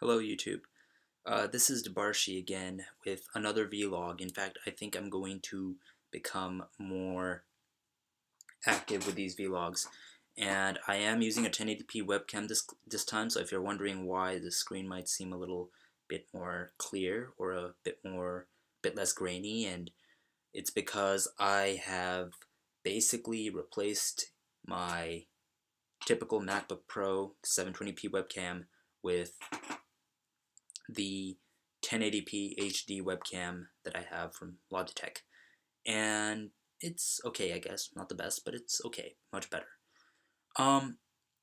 Hello YouTube. This is Debarshi again with another vlog. In fact, I think I'm going to become more active with these vlogs. And I am using a 1080p webcam this time, so if you're wondering why the screen might seem a little bit more clear or a bit less grainy, and it's because I have basically replaced my typical MacBook Pro 720p webcam with the 1080p HD webcam that I have from Logitech. And it's okay, I guess. Not the best, but it's okay. Much better. Um,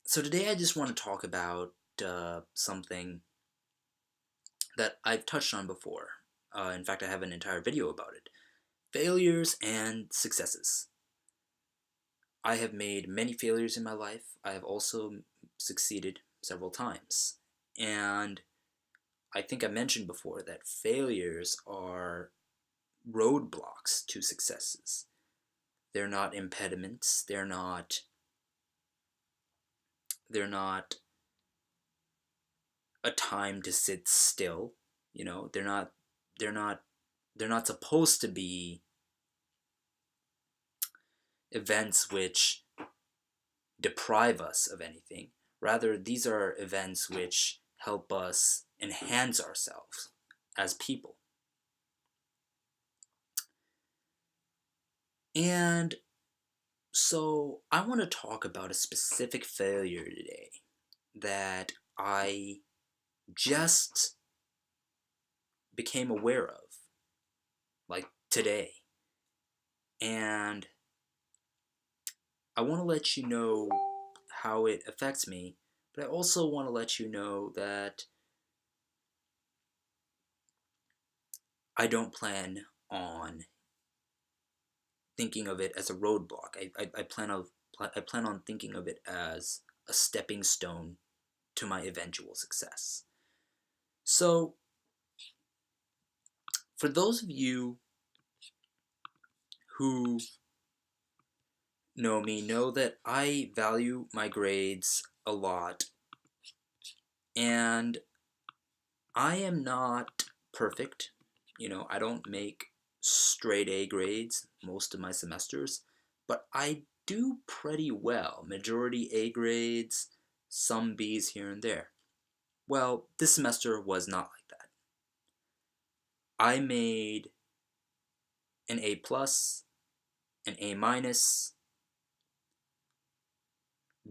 so today I just want to talk about something that I've touched on before. In fact, I have an entire video about it. Failures and successes. I have made many failures in my life. I have also succeeded several times. And I think I mentioned before that failures are roadblocks to successes. They're not impediments. They're not a time to sit still. You know, they're not supposed to be events which deprive us of anything. Rather, these are events which help us enhance ourselves as people. And so I want to talk about a specific failure today that I just became aware of, like today. And I want to let you know how it affects me, but I also want to let you know that I don't plan on thinking of it as a roadblock. I plan on thinking of it as a stepping stone to my eventual success. So, for those of you who know me know that I value my grades a lot, and I am not perfect. You know, I don't make straight A grades most of my semesters, but I do pretty well. Majority A grades, some B's here and there. Well, this semester was not like that. I made an A plus, an A minus,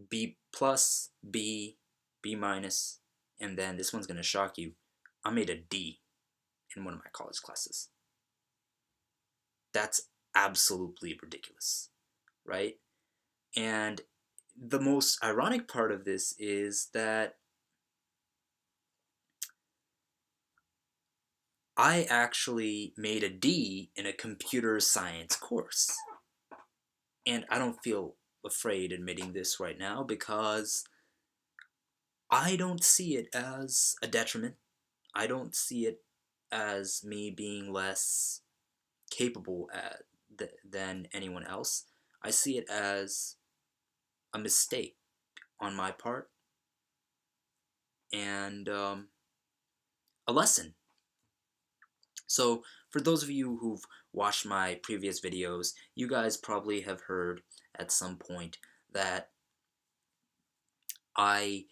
B plus, B, B minus, and then this one's going to shock you. I made a D in one of my college classes. That's absolutely ridiculous, right? And the most ironic part of this is that I actually made a D in a computer science course. And I don't feel afraid admitting this right now because I don't see it as a detriment. I don't see it as me being less capable than anyone else. I see it as a mistake on my part and a lesson. So for those of you who've watched my previous videos, you guys probably have heard at some point that I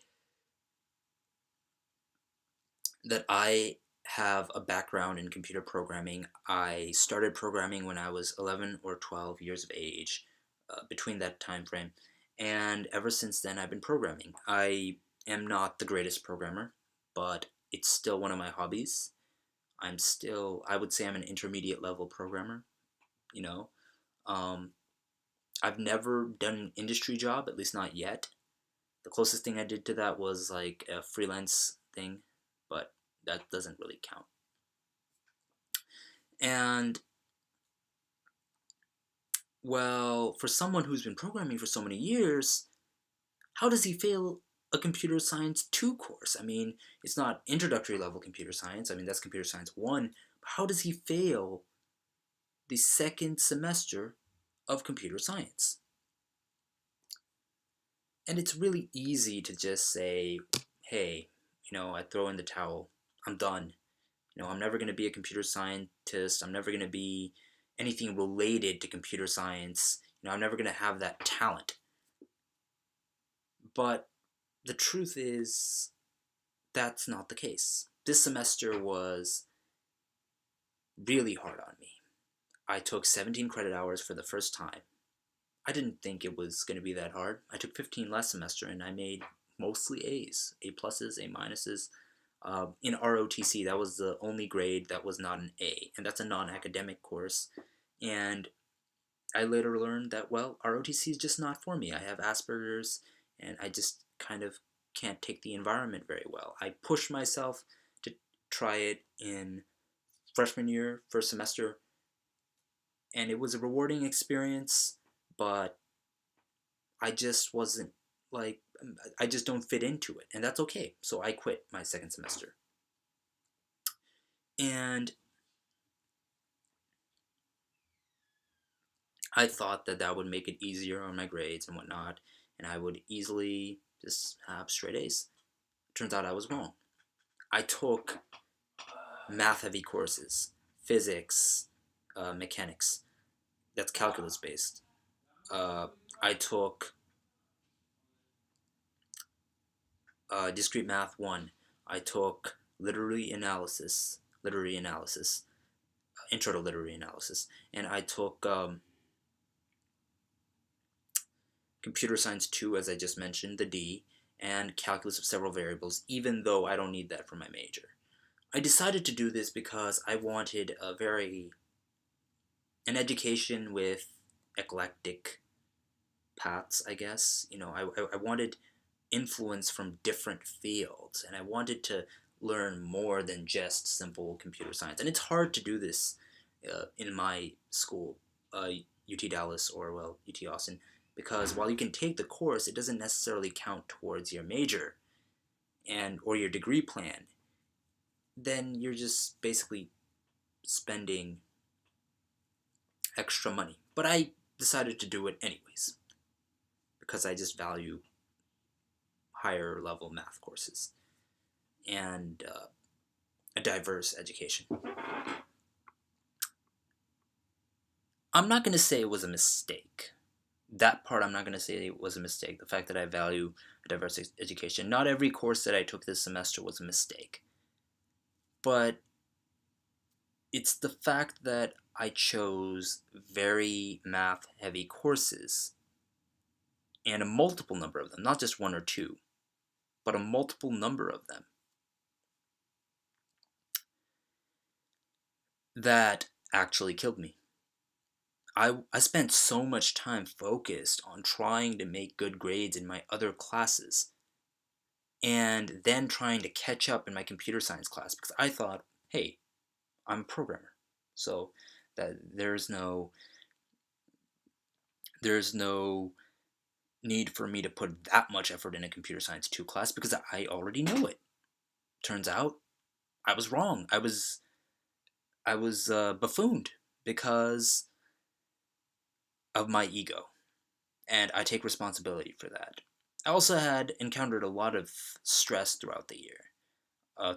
have a background in computer programming. I started programming when I was 11 or 12 years of age, between that time frame, and ever since then I've been programming. I am not the greatest programmer, but it's still one of my hobbies. I would say I'm an intermediate level programmer, you know. Um, I've never done an industry job, at least not yet. The closest thing I did to that was like a freelance thing, but that doesn't really count. And, well, for someone who's been programming for so many years, how does he fail a computer science 2 course? I mean, it's not introductory level computer science. I mean, that's computer science 1. But how does he fail the second semester of computer science? And it's really easy to just say, hey, I throw in the towel. I'm done. I'm never going to be a computer scientist. I'm never going to be anything related to computer science. I'm never going to have that talent. But the truth is, that's not the case. This semester was really hard on me. I took 17 credit hours for the first time. I didn't think it was going to be that hard. I took 15 last semester and I made mostly A's, A pluses, A minuses. In ROTC, that was the only grade that was not an A, and that's a non-academic course. And I later learned that, well, ROTC is just not for me. I have Asperger's, and I just kind of can't take the environment very well. I pushed myself to try it in freshman year, first semester, and it was a rewarding experience, but I just wasn't like, I just don't fit into it, and that's okay. So I quit my second semester. And I thought that that would make it easier on my grades and whatnot, and I would easily just have straight A's. Turns out I was wrong. I took math heavy courses, physics, mechanics. That's calculus based. I took discrete math 1. I took literary analysis, intro to literary analysis, and I took computer science 2, as I just mentioned, the D, and calculus of several variables, even though I don't need that for my major. I decided to do this because I wanted an education with eclectic paths, I guess. I wanted influence from different fields, and I wanted to learn more than just simple computer science. And it's hard to do this in my school, UT Dallas, or, well, UT Austin, because while you can take the course, it doesn't necessarily count towards your major or your degree plan. Then you're just basically spending extra money. But I decided to do it anyways because I just value higher level math courses and a diverse education. I'm not going to say it was a mistake. That part I'm not going to say it was a mistake. The fact that I value a diverse education. Not every course that I took this semester was a mistake. But it's the fact that I chose very math heavy courses, and a multiple number of them, not just one or two, but a multiple number of them, that actually killed me. I spent so much time focused on trying to make good grades in my other classes, and then trying to catch up in my computer science class, because I thought, hey, I'm a programmer, so that there's no need for me to put that much effort in a computer science 2 class because I already know it. Turns out I was wrong. I was buffooned because of my ego, and I take responsibility for that. I also had encountered a lot of stress throughout the year.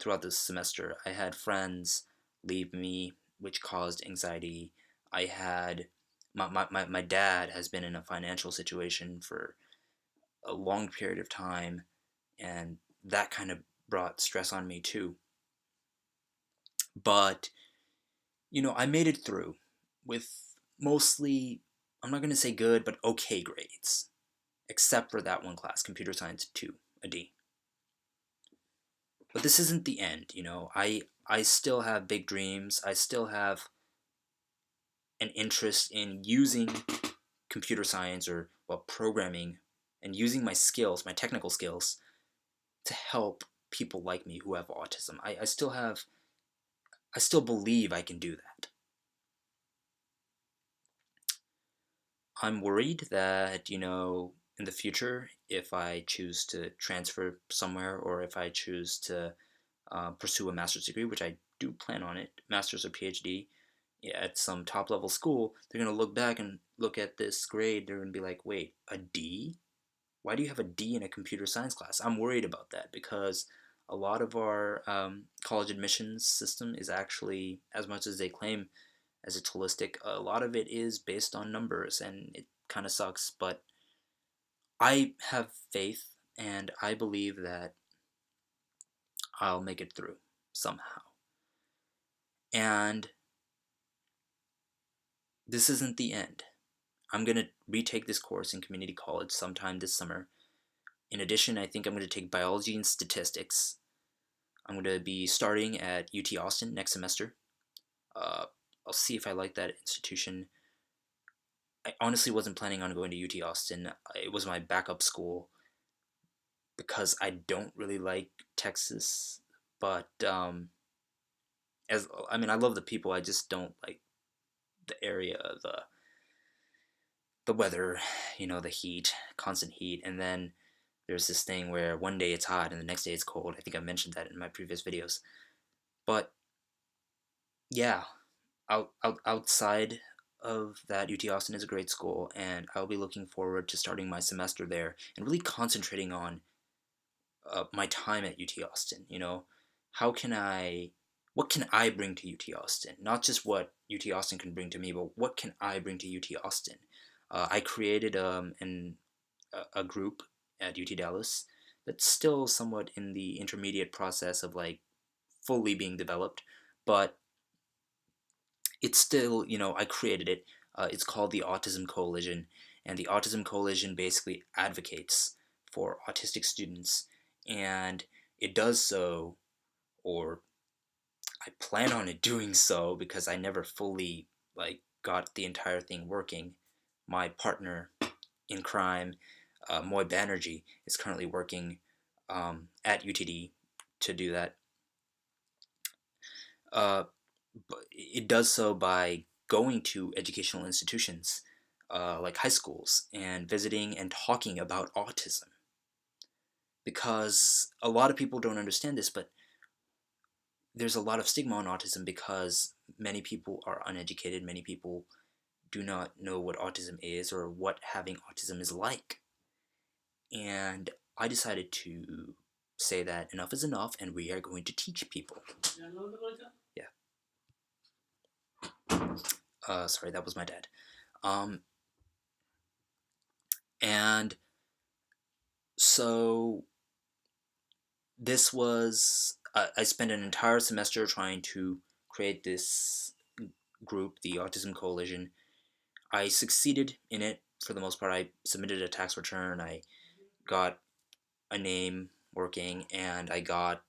Throughout this semester, I had friends leave me, which caused anxiety. I had my dad has been in a financial situation for a long period of time, and that kind of brought stress on me too. But, I made it through with mostly, I'm not going to say good, but okay grades, except for that one class, Computer Science 2, a D. But this isn't the end, I still have big dreams. I still have an interest in using computer science or, well, programming, and using my skills, my technical skills, to help people like me who have autism. I still believe I can do that. I'm worried that, in the future, if I choose to transfer somewhere, or if I choose to pursue a master's degree, which I do plan on it, master's or PhD, at some top level school, they're going to look back and look at this grade. They're going to be like, wait, a D? Why do you have a D in a computer science class? I'm worried about that because A lot of our college admissions system is actually, as much as they claim as it's holistic, a lot of it is based on numbers, and it kind of sucks. But I have faith, and I believe that I'll make it through somehow. And this isn't the end. I'm going to retake this course in community college sometime this summer. In addition, I think I'm going to take biology and statistics. I'm going to be starting at UT Austin next semester. I'll see if I like that institution. I honestly wasn't planning on going to UT Austin. It was my backup school because I don't really like Texas. But I love the people. I just don't like the area, the weather, the heat, constant heat. And then there's this thing where one day it's hot and the next day it's cold. I think I mentioned that in my previous videos. But yeah, outside of that, UT Austin is a great school, and I'll be looking forward to starting my semester there and really concentrating on my time at UT Austin. What can I bring to UT Austin? Not just what UT Austin can bring to me, but what can I bring to UT Austin? I created a group at UT Dallas that's still somewhat in the intermediate process of like fully being developed, but it's still, I created it. It's called the Autism Coalition, and the Autism Coalition basically advocates for autistic students, and it does so, or I plan on it doing so, because I never fully got the entire thing working. My partner in crime, Moy Banerjee, is currently working at UTD to do that. But it does so by going to educational institutions like high schools and visiting and talking about autism. Because a lot of people don't understand this, but there's a lot of stigma on autism because many people are uneducated. Many people do not know what autism is or what having autism is like. And I decided to say that enough is enough, and we are going to teach people. Yeah. Sorry, that was my dad. And so this was, I spent an entire semester trying to create this group, the Autism Coalition. I succeeded in it for the most part. I submitted a tax return, I got a name working, and I got,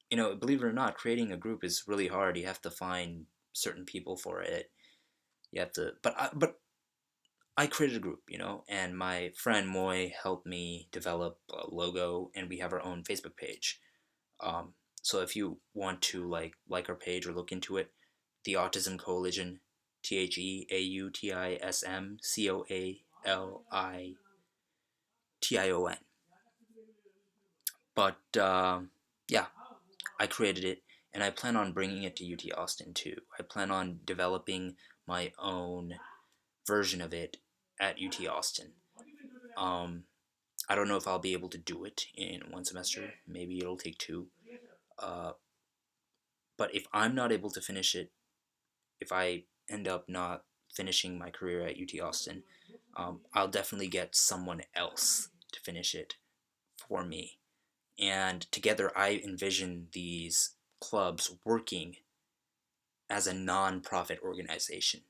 believe it or not, creating a group is really hard. You have to find certain people for it. You have to, but I created a group, and my friend Moy helped me develop a logo, and we have our own Facebook page. So if you want to like our page or look into it, the Autism Coalition, TheAutismCoalition. But yeah, I created it, and I plan on bringing it to UT Austin too. I plan on developing my own version of it at UT Austin. I don't know if I'll be able to do it in one semester. Maybe it'll take two. But if I'm not able to finish it, if I end up not finishing my career at UT Austin, I'll definitely get someone else to finish it for me. And together I envision these clubs working as a non-profit organization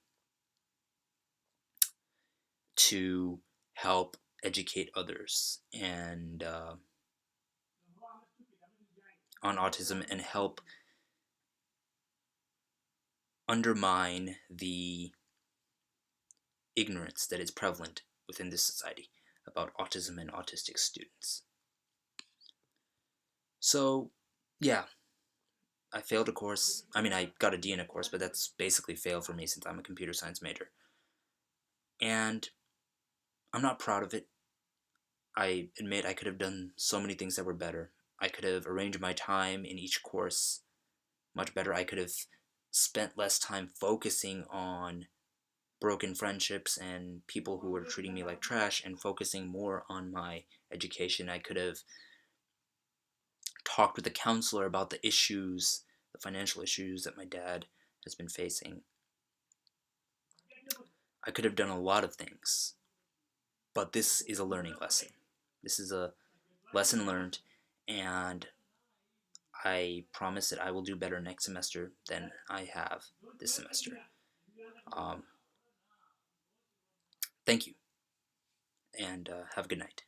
to help educate others and on autism, and help undermine the ignorance that is prevalent within this society about autism and autistic students. So, yeah, I failed a course. I got a D in a course, but that's basically fail for me since I'm a computer science major. And I'm not proud of it. I admit I could have done so many things that were better. I could have arranged my time in each course much better. I could have spent less time focusing on broken friendships and people who were treating me like trash and focusing more on my education. I could have talked with the counselor about the issues, the financial issues that my dad has been facing. I could have done a lot of things, but this is a learning lesson. This is a lesson learned, and I promise that I will do better next semester than I have this semester. Um, Thank you, and have a good night.